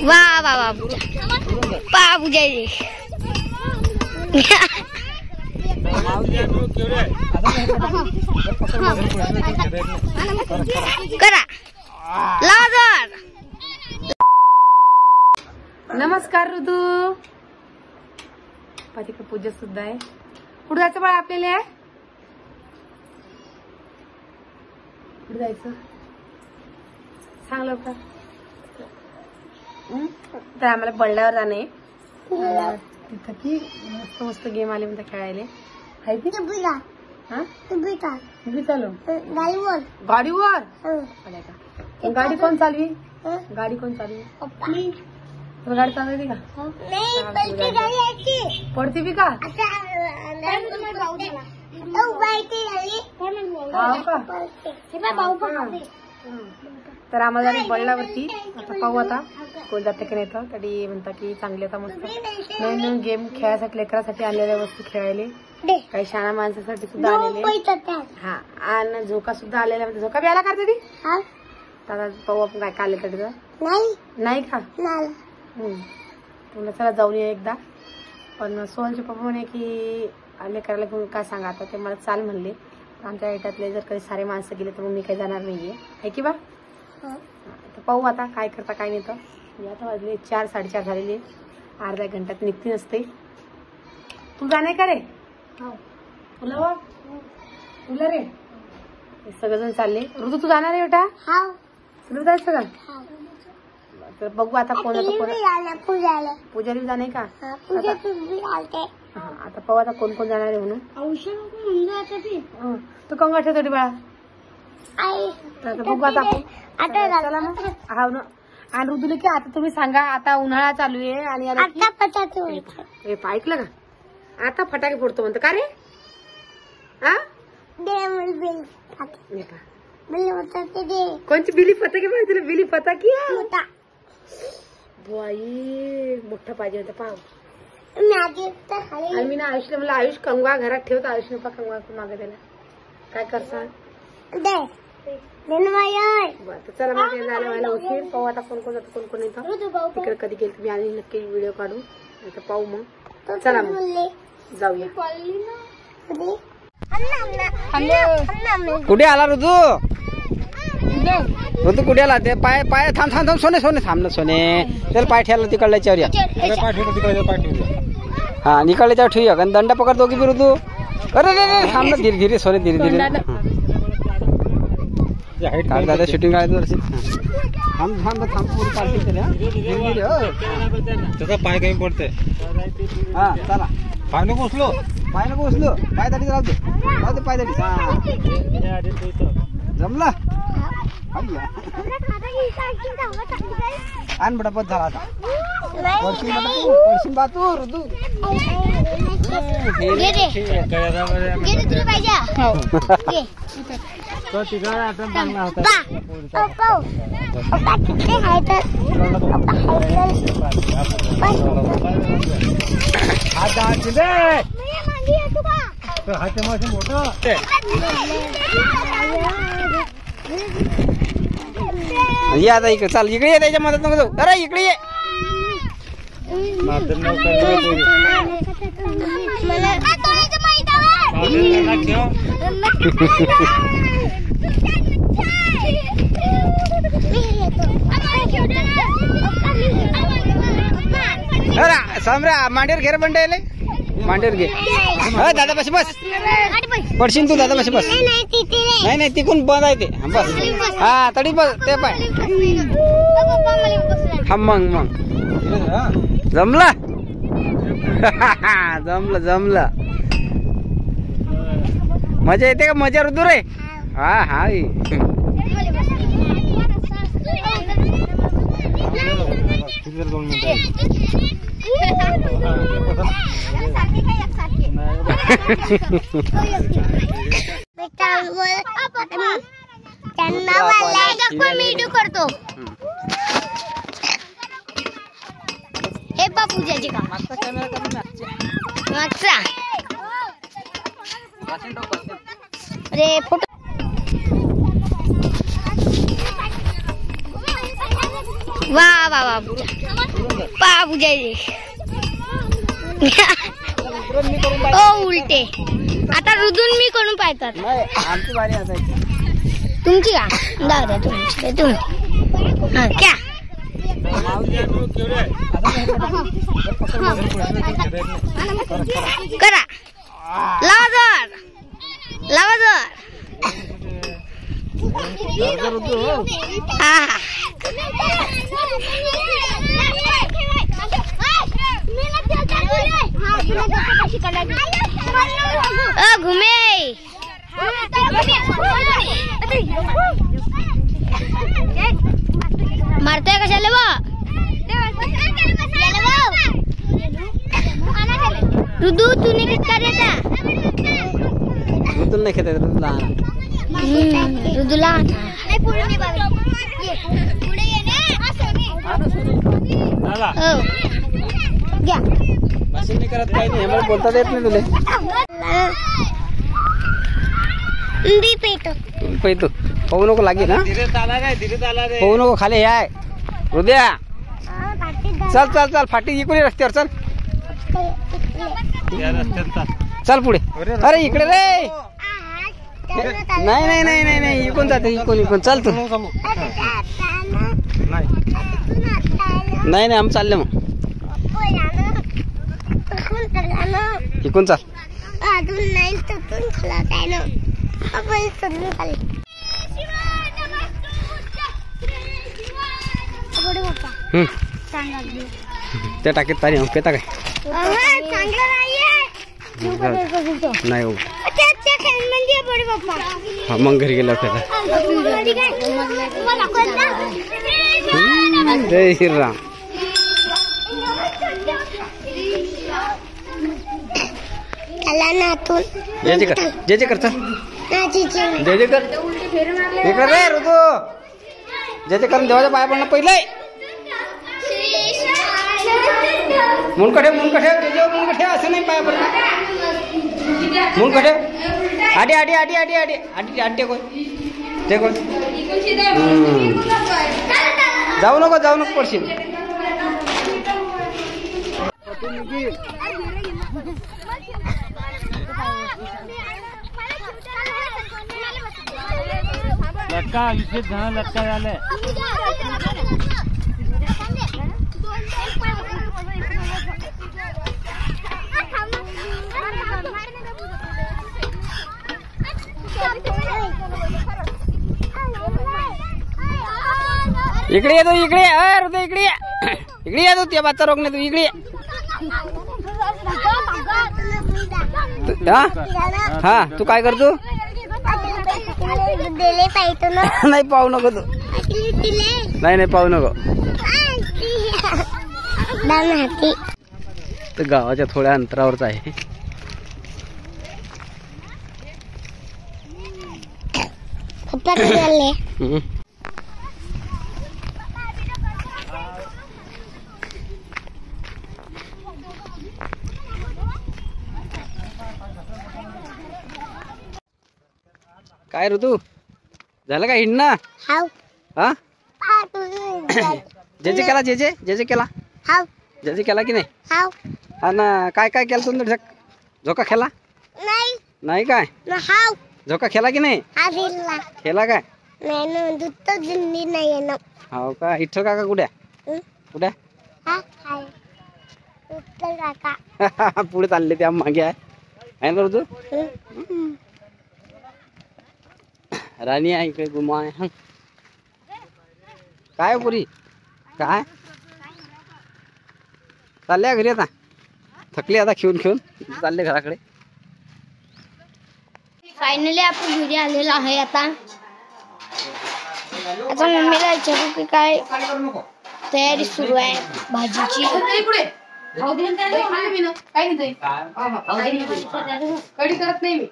वाह वाह वाह पूजा जी करा लाजर. नमस्कार ऋतू. पाठीकडे पूजा सुद्धा आहे. कुठे जायचं बाळा आपल्याला? कुठे जायचं सांग लवकर. तर आम्हाला बळल्यावर जाणे तिथं की मस्त मस्त गेम आले म्हणतात खेळायला. चालू गाडीवर. गाडी कोण चालवी? गाडी कोण चालवी? तुला गाडी चालवायची का? पडती बी का? तर आम्हाला बळल्यावरती आता पाहू आता कोण जाते की नाही. तर तरी म्हणतात की चांगले आता मस्त नवीन नवीन गेम खेळायसाठी लेकरासाठी आलेल्या वस्तू खेळायले. काही शाळा माणसासाठी सुद्धा आलेले. हा आणि झोका सुद्धा आलेला. झोका बी आला का ती? आता पाहू आपण काय काढले तरी. नाही का? तुला चला जाऊन ये एकदा. पण सोहनचे पप्पा म्हणे की लेकराला घेऊन काय सांगा आता. ते मला चाल म्हणले. आमच्या एटातले जर कधी सारे माणसं गेले तर मग मी काही जाणार नाहीये आहे की बा. तर पाहू आता काय करता काय नाही. तर आता वाजले 4 साडेचार झालेले. अर्ध्या घंट्यात निघती नसते. तू जाणे का रे? तुला तुला रे सगळेजण चालले. ऋतू तू जाणार आहे बेटा? तुला जायचं का? तर बघू आता कोण पूजारी जाणे का? आता पाहू आता कोण कोण जाणार आहे म्हणून. तू कंगा ठेवतो बाळा. आता बघू आता चला मग. हा ना. आणि ऋतूला की आता तुम्ही सांगा. आता उन्हाळा चालू आहे आणि ऐकलं का? आता फटाके फोडतो म्हणतो का रे? कोणची बिली फटाके पाहिजे तुला? बिली फटाकी बाई मोठा पाहिजे होता पाव. आणि मी ना आयुषला म्हणलं आयुष कंगवा घरात ठेवतो. आयुष नको कंगवा मागे त्याला काय करसा. चला मग झालं व्हायला उशीर. पाहू आता कोण कोण जातं कोण कोण येतं. तिकडे कधी गेलं तुम्ही आणि नक्की व्हिडिओ काढू. आता पाहू मग. चला मग जाऊया. कुठे आला ऋतू? ऋतू कुठे आला? ते पाय पाय थांब थांब थांब. सोने सोने थांब ना सोने. त्याला पाय ठेवला तिकडल्याच्यावर या. हा निकडल्याच्यावर ठेवूया. कारण दंड पकड दोघी बी ऋतू. अरे रे थांब ना. धीरे धीरे सोने धीरे धीरे. दादा शूटिंग काढायचं. थांब थांब थांब पूर्ण पार्टी केली. त्याचा पाय काही पडते. हा चला. पाय नको उचलो. पाय नको उचलो. पाय दाटी राहू दे. राहू दे पाय दाटी. जमला आण बडा पद झाला आता. पडशील बातू ऋतू. तो तिकडे आता चांगला होता. हात मोठं ये आता इकडे. चाल इकडे ये. त्याच्या मदत नको जाऊ. अरे इकडे ये. सम्रा मांडीवर घे रे बंडे. मांडीवर घे. दादा बस बस. पडशील तू दादा बस बस. नाही नाही तिकून बंद आहे ते. बस हा तरी बस ते पाय. हा मग मग जमला. जमलं जमलं. मजा येते का? मजा ऋतू रे. हा हा करतो हे पूजाची काम. अरे फोटो वा वा वा पा पूजाजी. ओ उलटे. आता रुजून मी करून पाहतात. नाही आमची बारी असायची. तुमची का जाऊ द्या तुमची तुम्ही. हा क्या करा. लावा जर लावा जर. हा घुमे मारताय कशाला बा. रुदू तूने कितना देता. ऋतूला नाही खेळता येत, ऋतू लहान. रुदूला घ्या. भाषण नाही करत काही नाही. मला बोलता येत नाही तुला. पैतो पाहू नको लागे ना. पाहू नको खाली हे आहे हृदया. चल चल चल फाटी इकडे रस्त्यावर चल. चल पुढे. अरे इकडे रे. नाही नाही नाही नाही नाही इकडून जाते. इकडून चल तू. नाही नाही आम्ही चालले मग. इकडून चाल. त्या टाकीत पाणी पेता काय नाही हो. हा मग घरी गेला पेता. जय श्रीराम. जय जय कर. जय जय कर. चल जय जय कर. इकडे रे ऋतू. जय जय करून देवाच्या पाया पडणं पहिले. मुनकठे मुनकठे त्याच्यावर मुनकठे असं नाही पाया पडणं. मुनकठे आडी आडी आडी आडी आडी आडी आडी कोण ते कोण. जाऊ नको पडशील. लटका विशेष जण लटका झाले. इकडे येतो इकडे. हृदय इकडे इकडे येतो. त्या बाचा रोग नाही तू इकडे. हा तू काय करतो. नाही पाहू नको तू. नाही पाहू नको. तर गावाच्या थोड्या अंतरावरच आहे. काय ऋतू झालं का हिंडणं. हा जे जे केला. जे जे केला. जे जे केला की नाही. आणि काय काय केलं तुम्ही. झोका खेळला नाही काय. झोका खेळला की नाही. खेळला काय. हो का. इथं काका कुठे कुठे पुढे चालले त्या मागे आहे ना ऋतू. राणी आहे इकडे. गुमा आहे. काय पुरी काय चालल्या घरी. आता थकली आता खेळून चालले घराकडे. फायनली आपण घरी आलेलो आहे. आता मम्मीला विचारू की काय तयारी सुरू आहे भाजीची. कढी करत नाही मी.